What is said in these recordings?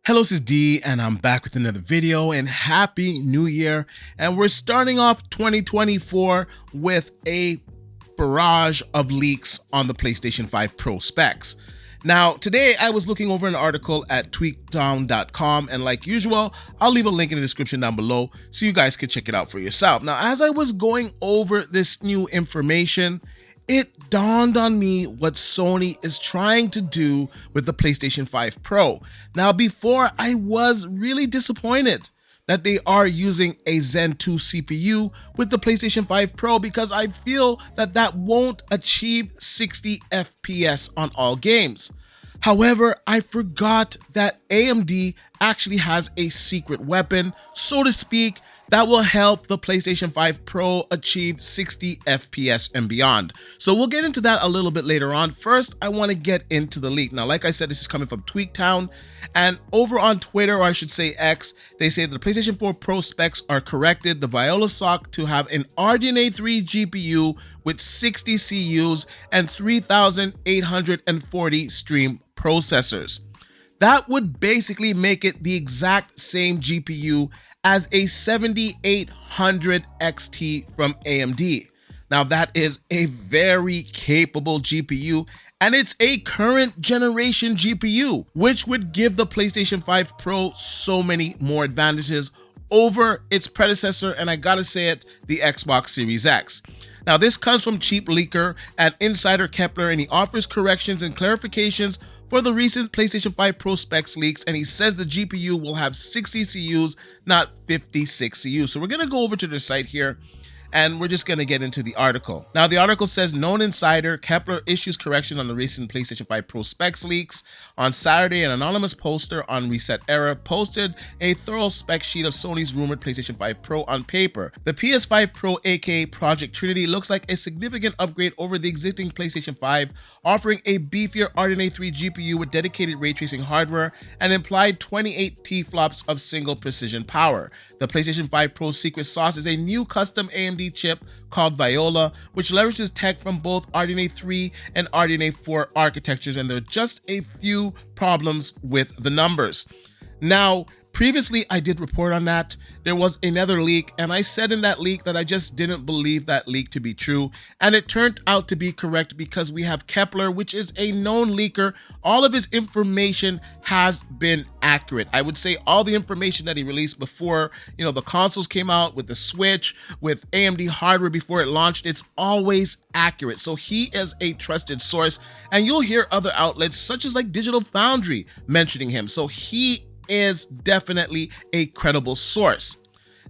Hello, this is D, and I'm back with another video, and Happy New Year. And we're starting off 2024 with a barrage of leaks on the PlayStation 5 Pro specs. Now, today I was looking over an article at tweakdown.com, and like usual, I'll leave a link in the description down below so you guys can check it out for yourself. Now, as I was going over this new information, it dawned on me what Sony is trying to do with the PlayStation 5 Pro. Now, before I was really disappointed that they are using a Zen 2 CPU with the PlayStation 5 Pro because I feel that that won't achieve 60 FPS on all games. However, I forgot that AMD actually has a secret weapon, so to speak, that will help the PlayStation 5 Pro achieve 60 FPS and beyond. So we'll get into that a little bit later on. First, I want to get into the leak. Now, like I said, this is coming from Tweaktown, and over on Twitter, or I should say X, they say that the PlayStation 4 Pro specs are corrected. The Viola SoC to have an RDNA 3 GPU with 60 CUs and 3,840 stream processors. That would basically make it the exact same GPU as a 7800 XT from AMD. Now that is a very capable GPU, and it's a current generation GPU, which would give the PlayStation 5 Pro so many more advantages over its predecessor, and I gotta say it, the Xbox Series X. Now this comes from Cheap Leaker at Insider Kepler, and he offers corrections and clarifications for the recent PlayStation 5 Pro specs leaks, and he says the GPU will have 60 CUs, not 56 CUs. So we're gonna go over to their site here, and we're just gonna get into the article. Now the article says, known insider Kepler issues correction on the recent PlayStation 5 Pro specs leaks. On Saturday, an anonymous poster on Reset Era posted a thorough spec sheet of Sony's rumored PlayStation 5 Pro on paper. The PS5 Pro, aka Project Trinity, looks like a significant upgrade over the existing PlayStation 5, offering a beefier RDNA 3 GPU with dedicated ray tracing hardware and implied 28 T-flops of single precision power. The PlayStation 5 Pro secret sauce is a new custom AMD chip called Viola, which leverages tech from both RDNA 3 and RDNA 4 architectures, and there are just a few problems with the numbers. Now, previously I did report on that. There was another leak, and I said in that leak that I just didn't believe that leak to be true, and it turned out to be correct because we have Kepler, which is a known leaker. All of his information has been accurate. I would say all the information that he released before, the consoles came out, with the Switch, with AMD hardware before it launched, it's always accurate. So he is a trusted source, and you'll hear other outlets such as like Digital Foundry mentioning him. So he is definitely a credible source.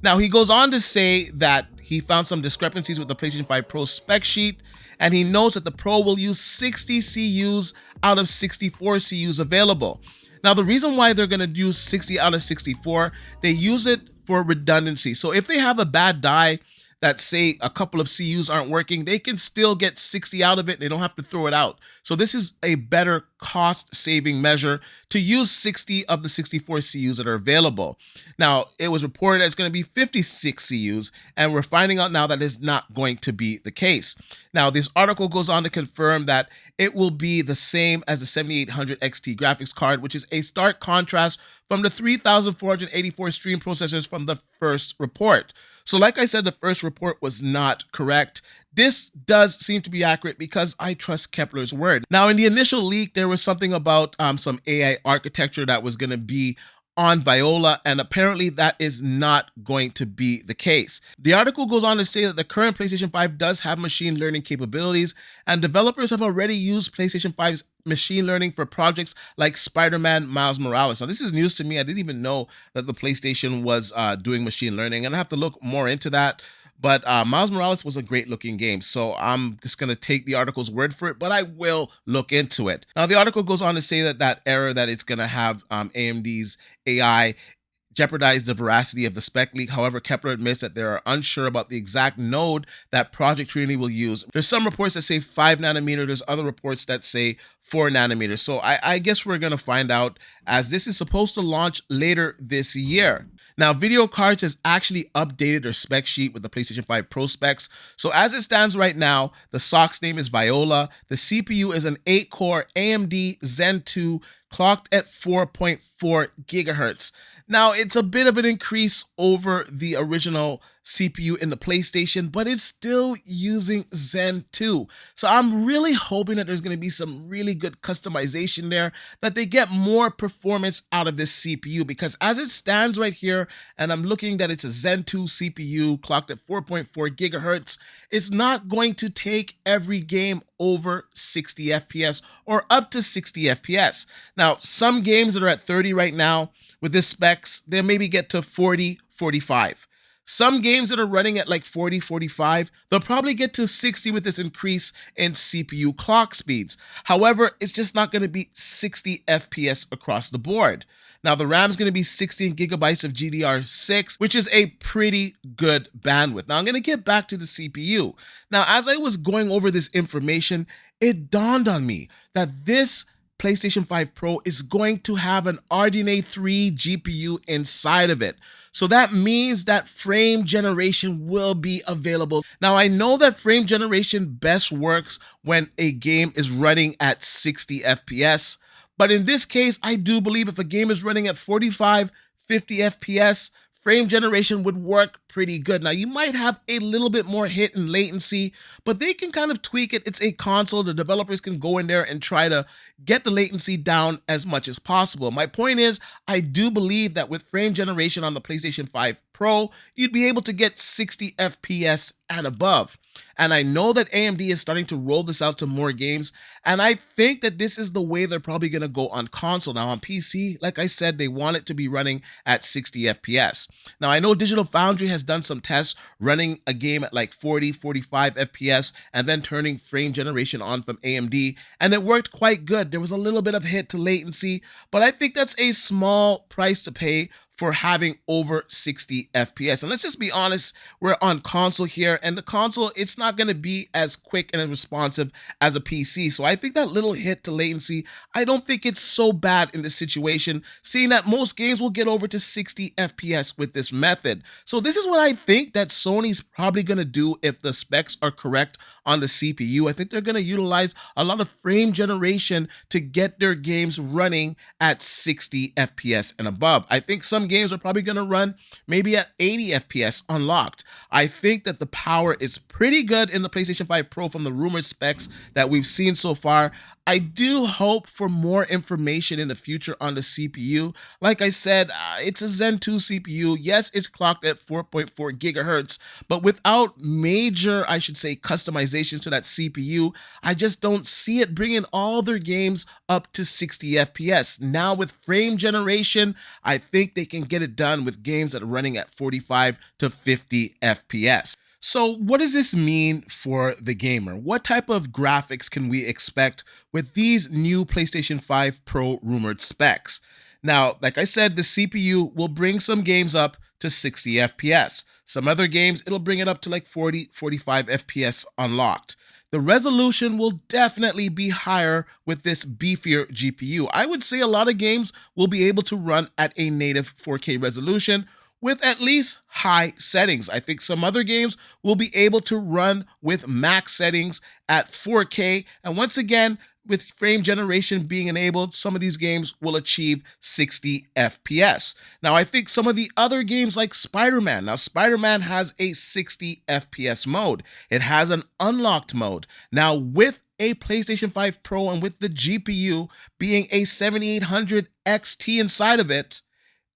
Now, he goes on to say that he found some discrepancies with the PlayStation 5 Pro spec sheet, and he knows that the Pro will use 60 CUs out of 64 CUs available. Now, the reason why they're going to use 60 out of 64, they use it for redundancy. So if they have a bad die that say a couple of CUs aren't working, they can still get 60 out of it. They don't have to throw it out. So this is a better cost saving measure to use 60 of the 64 CUs that are available. Now, it was reported that it's going to be 56 CUs, and we're finding out now that is not going to be the case. Now, this article goes on to confirm that it will be the same as the 7800 XT graphics card, which is a stark contrast from the 3,484 stream processors from the first report. So like I said, the first report was not correct. This does seem to be accurate because I trust Kepler's word. Now, in the initial leak, there was something about some AI architecture that was going to be on Viola, and apparently that is not going to be the case. The article goes on to say that the current PlayStation 5 does have machine learning capabilities, and developers have already used PlayStation 5's machine learning for projects like Spider-Man Miles Morales. Now, this is news to me. I didn't even know that the PlayStation was doing machine learning, and I have to look more into that. But Miles Morales was a great looking game, so I'm just going to take the article's word for it, but I will look into it. Now, the article goes on to say that that error that it's going to have AMD's AI jeopardize the veracity of the spec leak. However, Kepler admits that they are unsure about the exact node that Project Trinity will use. There's some reports that say 5 nanometer. There's other reports that say 4 nanometers. So I guess we're going to find out, as this is supposed to launch later this year. Now, Video Cards has actually updated their spec sheet with the PlayStation 5 Pro specs. So as it stands right now, the SoC's name is Viola. The CPU is an 8-core AMD Zen 2 clocked at 4.4 gigahertz. Now, it's a bit of an increase over the original CPU in the PlayStation, but it's still using Zen 2. So I'm really hoping that there's going to be some really good customization there, that they get more performance out of this CPU, because as it stands right here, and I'm looking that it's a Zen 2 CPU clocked at 4.4 gigahertz, it's not going to take every game over 60 FPS or up to 60 FPS. Now, some games that are at 30 right now, with this specs, they maybe get to 40, 45. Some games that are running at like 40, 45, they'll probably get to 60 with this increase in CPU clock speeds. However, it's just not going to be 60 FPS across the board. Now, the RAM is going to be 16 gigabytes of GDDR6, which is a pretty good bandwidth. Now, I'm going to get back to the CPU. Now, as I was going over this information, it dawned on me that this PlayStation 5 Pro is going to have an RDNA 3 GPU inside of it. So that means that frame generation will be available. Now, I know that frame generation best works when a game is running at 60 FPS, but in this case, I do believe if a game is running at 45, 50 FPS, frame generation would work pretty good. Now, you might have a little bit more hit and latency, but they can kind of tweak it. It's a console. The developers can go in there and try to get the latency down as much as possible. My point is, I do believe that with frame generation on the PlayStation 5 Pro, you'd be able to get 60 FPS and above. And I know that AMD is starting to roll this out to more games, and I think that this is the way they're probably going to go on console. Now, on PC, like I said, they want it to be running at 60 FPS. Now, I know Digital Foundry has done some tests running a game at like 40, 45 FPS, and then turning frame generation on from AMD, and it worked quite good. There was a little bit of hit to latency, but I think that's a small price to pay for having over 60 FPS. And let's just be honest, we're on console here, and the console, it's not going to be as quick and as responsive as a PC. So I think that little hit to latency, I don't think it's so bad in this situation, seeing that most games will get over to 60 FPS with this method. So this is what I think that Sony's probably going to do if the specs are correct on the CPU. I think they're going to utilize a lot of frame generation to get their games running at 60 FPS and above. I think some games are probably going to run maybe at 80 FPS unlocked. I think that the power is pretty good in the PlayStation 5 Pro from the Rumours specs that we've seen so far. I do hope for more information in the future on the CPU. Like I said, it's a Zen 2 CPU. Yes, it's clocked at 4.4 gigahertz, but without major, I should say, customizations to that CPU, I just don't see it bringing all their games up to 60 FPS. Now with frame generation, I think they can get it done with games that are running at 45 to 50 FPS. So what does this mean for the gamer? What type of graphics can we expect with these new PlayStation 5 Pro rumored specs? Now, like I said, the CPU will bring some games up to 60 FPS. Some other games, it'll bring it up to like 40, 45 FPS unlocked. The resolution will definitely be higher with this beefier GPU. I would say a lot of games will be able to run at a native 4K resolution with at least high settings. I think some other games will be able to run with max settings at 4K. And once again, with frame generation being enabled, some of these games will achieve 60 FPS. Now, I think some of the other games like Spider-Man. Now, Spider-Man has a 60 FPS mode. It has an unlocked mode. Now, with a PlayStation 5 Pro and with the GPU being a 7800 XT inside of it,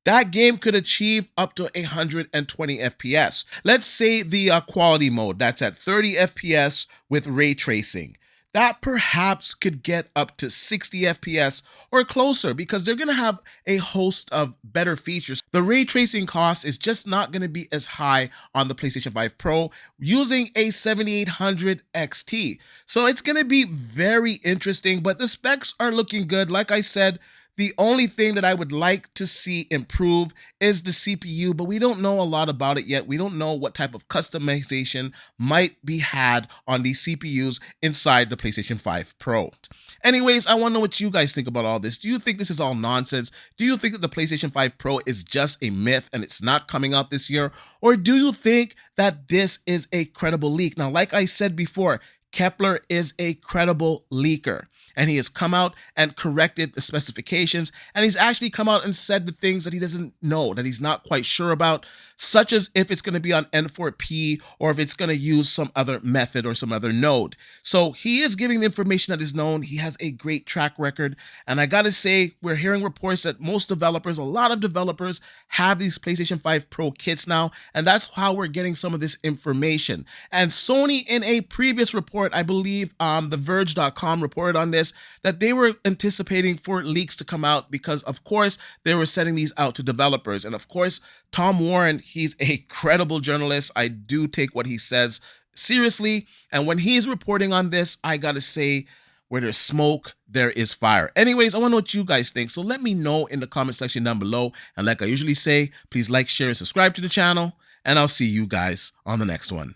that game could achieve up to 120 FPS. Let's say the quality mode, that's at 30 FPS with ray tracing. That perhaps could get up to 60 FPS or closer because they're going to have a host of better features. The ray tracing cost is just not going to be as high on the PlayStation 5 Pro using a 7800 XT. So it's going to be very interesting, but the specs are looking good. Like I said, the only thing that I would like to see improve is the CPU, but we don't know a lot about it yet. We don't know what type of customization might be had on these CPUs inside the PlayStation 5 Pro. Anyways, I want to know what you guys think about all this. Do you think this is all nonsense? Do you think that the PlayStation 5 Pro is just a myth and it's not coming out this year? Or do you think that this is a credible leak? Now, like I said before, Kepler is a credible leaker. and he has come out and corrected the specifications, and he's actually come out and said the things that he doesn't know, that he's not quite sure about, such as if it's going to be on N4P or if it's going to use some other method or some other node. So he is giving the information that is known. He has a great track record, and I gotta say, we're hearing reports that most developers, a lot of developers, have these PlayStation 5 Pro kits now, and that's how we're getting some of this information. And Sony, in a previous report, I believe TheVerge.com reported on this, that they were anticipating for leaks to come out because, of course, they were sending these out to developers. And of course, Tom Warren, he's a credible journalist. I do take what he says seriously. And when he's reporting on this, I gotta say, where there's smoke, there is fire. Anyways, I want to know what you guys think. So let me know in the comment section down below. And like I usually say, please like, share, and subscribe to the channel. And I'll see you guys on the next one.